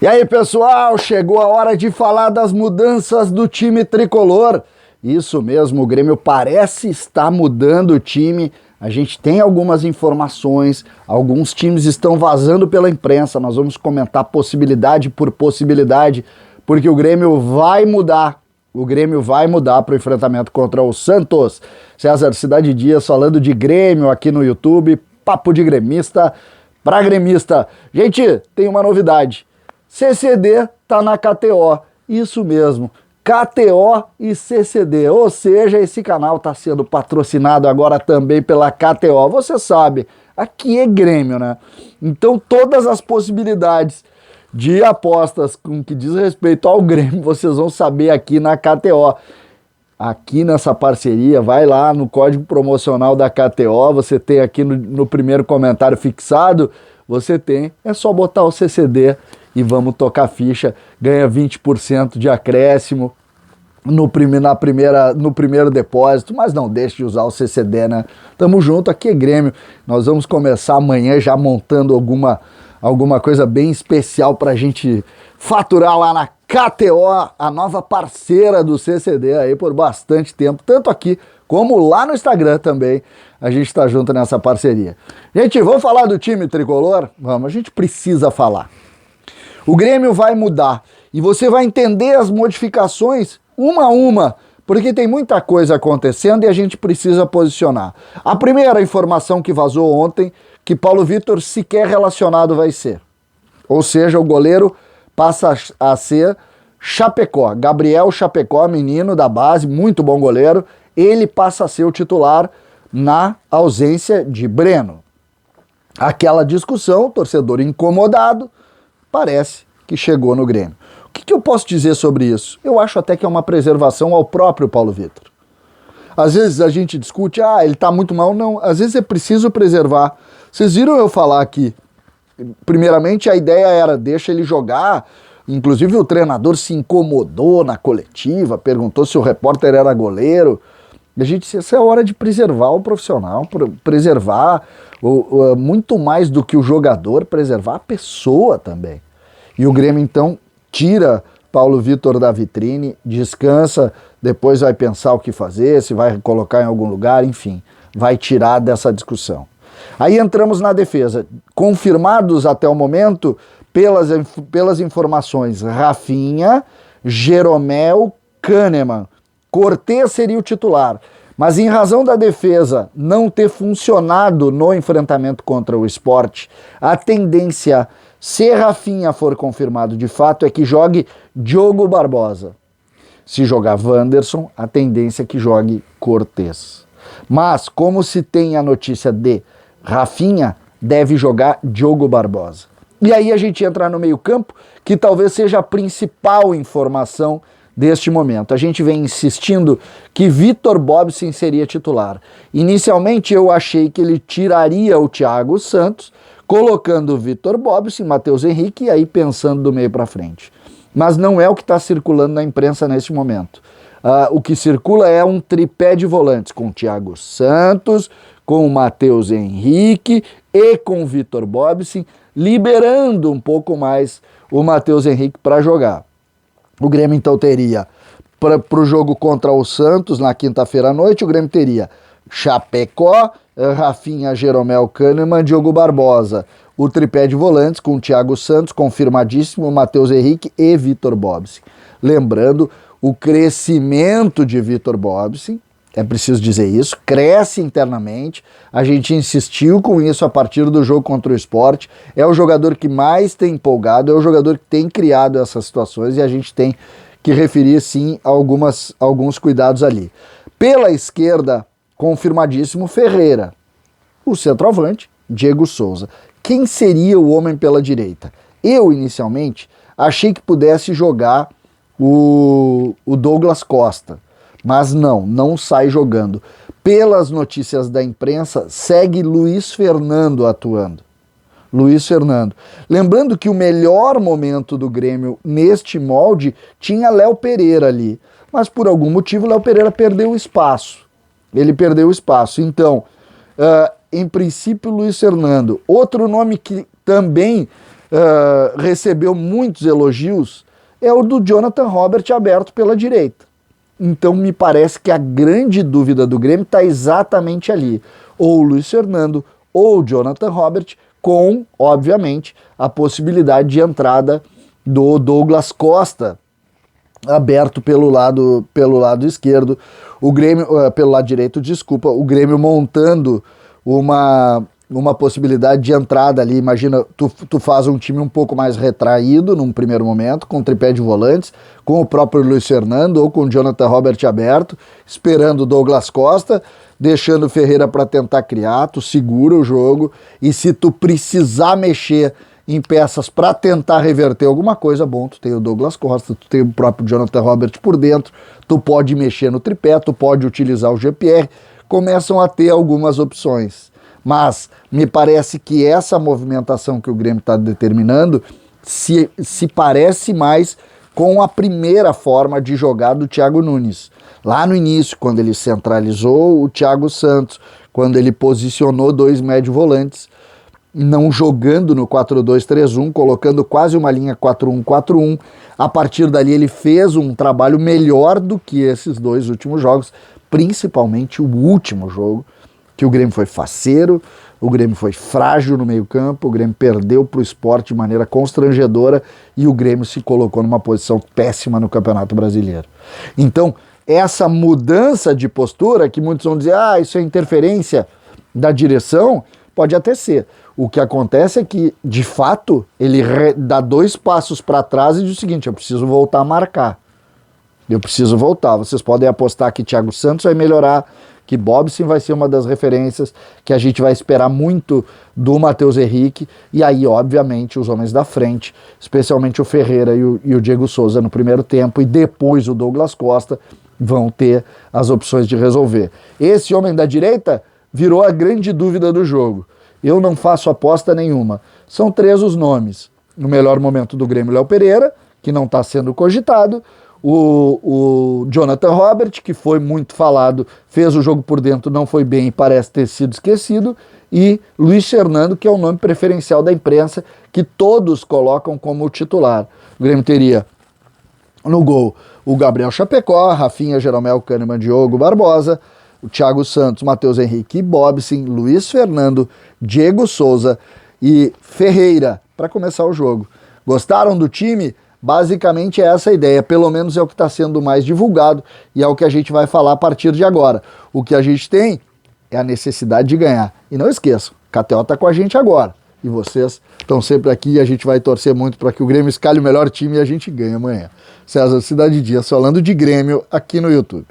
E aí, pessoal, chegou a hora de falar das mudanças do time tricolor. Isso mesmo, o Grêmio parece estar mudando o time. A gente tem algumas informações, alguns times estão vazando pela imprensa. Nós vamos comentar possibilidade por possibilidade, porque o Grêmio vai mudar. O Grêmio vai mudar para o enfrentamento contra o Santos. César Cidade Dias falando de Grêmio aqui no YouTube. Papo de gremista para gremista. Gente, tem uma novidade. CCD tá na KTO, isso mesmo, KTO e CCD, ou seja, esse canal está sendo patrocinado agora também pela KTO. Você sabe, aqui é Grêmio, né? Então todas as possibilidades de apostas com que diz respeito ao Grêmio, vocês vão saber aqui na KTO. Aqui nessa parceria, vai lá no código promocional da KTO, você tem aqui no primeiro comentário fixado, você tem, é só botar o CCD e vamos tocar ficha, ganha 20% de acréscimo no primeiro depósito, mas não deixe de usar o CCD, né? Tamo junto, aqui é Grêmio, nós vamos começar amanhã já montando alguma coisa bem especial pra gente faturar lá na KTO, a nova parceira do CCD aí por bastante tempo, tanto aqui como lá no Instagram também, a gente tá junto nessa parceria. Gente, vamos falar do time tricolor? Vamos, a gente precisa falar. O Grêmio vai mudar e você vai entender as modificações uma a uma, porque tem muita coisa acontecendo e a gente precisa posicionar. A primeira informação que vazou ontem, que Paulo Vitor sequer relacionado vai ser. Ou seja, o goleiro passa a ser Chapecó. Gabriel Chapecó, menino da base, muito bom goleiro, ele passa a ser o titular na ausência de Breno. Aquela discussão, torcedor incomodado, parece que chegou no Grêmio. O que eu posso dizer sobre isso? Eu acho até que é uma preservação ao próprio Paulo Vitor. Às vezes a gente discute, ele tá muito mal. Não, às vezes é preciso preservar. Vocês viram eu falar aqui? Primeiramente a ideia era, deixa ele jogar. Inclusive o treinador se incomodou na coletiva, perguntou se o repórter era goleiro. E a gente disse, essa é a hora de preservar o profissional, preservar muito mais do que o jogador, preservar a pessoa também. E o Grêmio então tira Paulo Vitor da vitrine, descansa, depois vai pensar o que fazer, se vai colocar em algum lugar, enfim, vai tirar dessa discussão. Aí entramos na defesa, confirmados até o momento pelas informações, Rafinha, Jeromel, Kahneman. Cortez seria o titular, mas em razão da defesa não ter funcionado no enfrentamento contra o Sport, a tendência, se Rafinha for confirmado de fato, é que jogue Diogo Barbosa. Se jogar Wanderson, a tendência é que jogue Cortez. Mas, como se tem a notícia de Rafinha, deve jogar Diogo Barbosa. E aí a gente entra no meio-campo, que talvez seja a principal informação deste momento. A gente vem insistindo que Vitor Bobsin seria titular. Inicialmente eu achei que ele tiraria o Thiago Santos, colocando o Vitor Bobsin, Matheus Henrique, e aí pensando do meio para frente. Mas não é o que está circulando na imprensa nesse momento. O que circula é um tripé de volantes, com o Thiago Santos, com o Matheus Henrique e com o Vitor Bobsin, liberando um pouco mais o Matheus Henrique para jogar. O Grêmio então teria, para o jogo contra o Santos, na quinta-feira à noite, o Grêmio teria Chapecó, Rafinha, Jeromel, Kahneman, Diogo Barbosa. O tripé de volantes com o Thiago Santos, confirmadíssimo, Matheus Henrique e Vitor Bobsin. Lembrando, o crescimento de Vitor Bobsin, é preciso dizer isso, cresce internamente, a gente insistiu com isso a partir do jogo contra o Sport, é o jogador que mais tem empolgado, é o jogador que tem criado essas situações e a gente tem que referir sim alguns cuidados ali. Pela esquerda, confirmadíssimo Ferreira, o centroavante, Diego Souza. Quem seria o homem pela direita? Eu, inicialmente, achei que pudesse jogar o Douglas Costa, mas não sai jogando. Pelas notícias da imprensa, segue Luiz Fernando atuando. Luiz Fernando. Lembrando que o melhor momento do Grêmio neste molde tinha Léo Pereira ali, mas por algum motivo Léo Pereira perdeu o espaço. Ele perdeu o espaço. Então, em princípio, Luiz Fernando. Outro nome que também recebeu muitos elogios é o do Jonathan Robert aberto pela direita. Então me parece que a grande dúvida do Grêmio está exatamente ali. Ou o Luiz Fernando ou o Jonathan Robert, com, obviamente, a possibilidade de entrada do Douglas Costa aberto pelo lado esquerdo, o Grêmio, pelo lado direito, desculpa, o Grêmio montando uma possibilidade de entrada ali. Imagina, tu faz um time um pouco mais retraído num primeiro momento, com tripé de volantes, com o próprio Luiz Fernando ou com o Jonathan Robert aberto, esperando o Douglas Costa, deixando o Ferreira para tentar criar, tu segura o jogo, e se tu precisar mexer em peças para tentar reverter alguma coisa, bom, tu tem o Douglas Costa, tu tem o próprio Jonathan Robert por dentro, tu pode mexer no tripé, tu pode utilizar o GPR, começam a ter algumas opções. Mas me parece que essa movimentação que o Grêmio está determinando se parece mais com a primeira forma de jogar do Thiago Nunes. Lá no início, quando ele centralizou o Thiago Santos, quando ele posicionou 2 médio volantes, não jogando no 4-2-3-1, colocando quase uma linha 4-1-4-1. A partir dali ele fez um trabalho melhor do que esses 2 últimos jogos, principalmente o último jogo, que o Grêmio foi faceiro, o Grêmio foi frágil no meio-campo, o Grêmio perdeu para o Sport de maneira constrangedora e o Grêmio se colocou numa posição péssima no Campeonato Brasileiro. Então, essa mudança de postura, que muitos vão dizer, isso é interferência da direção, pode até ser. O que acontece é que, de fato, ele dá 2 passos para trás e diz o seguinte: eu preciso voltar a marcar. Eu preciso voltar. Vocês podem apostar que Thiago Santos vai melhorar, que Bobson vai ser uma das referências, que a gente vai esperar muito do Matheus Henrique, e aí, obviamente, os homens da frente, especialmente o Ferreira e o Diego Souza no primeiro tempo, e depois o Douglas Costa, vão ter as opções de resolver. Esse homem da direita virou a grande dúvida do jogo. Eu não faço aposta nenhuma. São 3 os nomes. No melhor momento do Grêmio, Léo Pereira, que não está sendo cogitado, o Jonathan Robert, que foi muito falado, fez o jogo por dentro, não foi bem e parece ter sido esquecido, e Luiz Fernando, que é o nome preferencial da imprensa, que todos colocam como titular. O Grêmio teria no gol o Gabriel Chapecó, Rafinha, Jeromel, Kahneman, Diogo Barbosa, o Thiago Santos, Matheus Henrique e Bobson, Luiz Fernando, Diego Souza e Ferreira para começar o jogo. Gostaram do time? Basicamente é essa a ideia, pelo menos é o que está sendo mais divulgado e é o que a gente vai falar a partir de agora. O que a gente tem é a necessidade de ganhar. E não esqueçam, KTO está com a gente agora. E vocês estão sempre aqui e a gente vai torcer muito para que o Grêmio escalhe o melhor time e a gente ganhe amanhã. César Cidade Dias falando de Grêmio aqui no YouTube.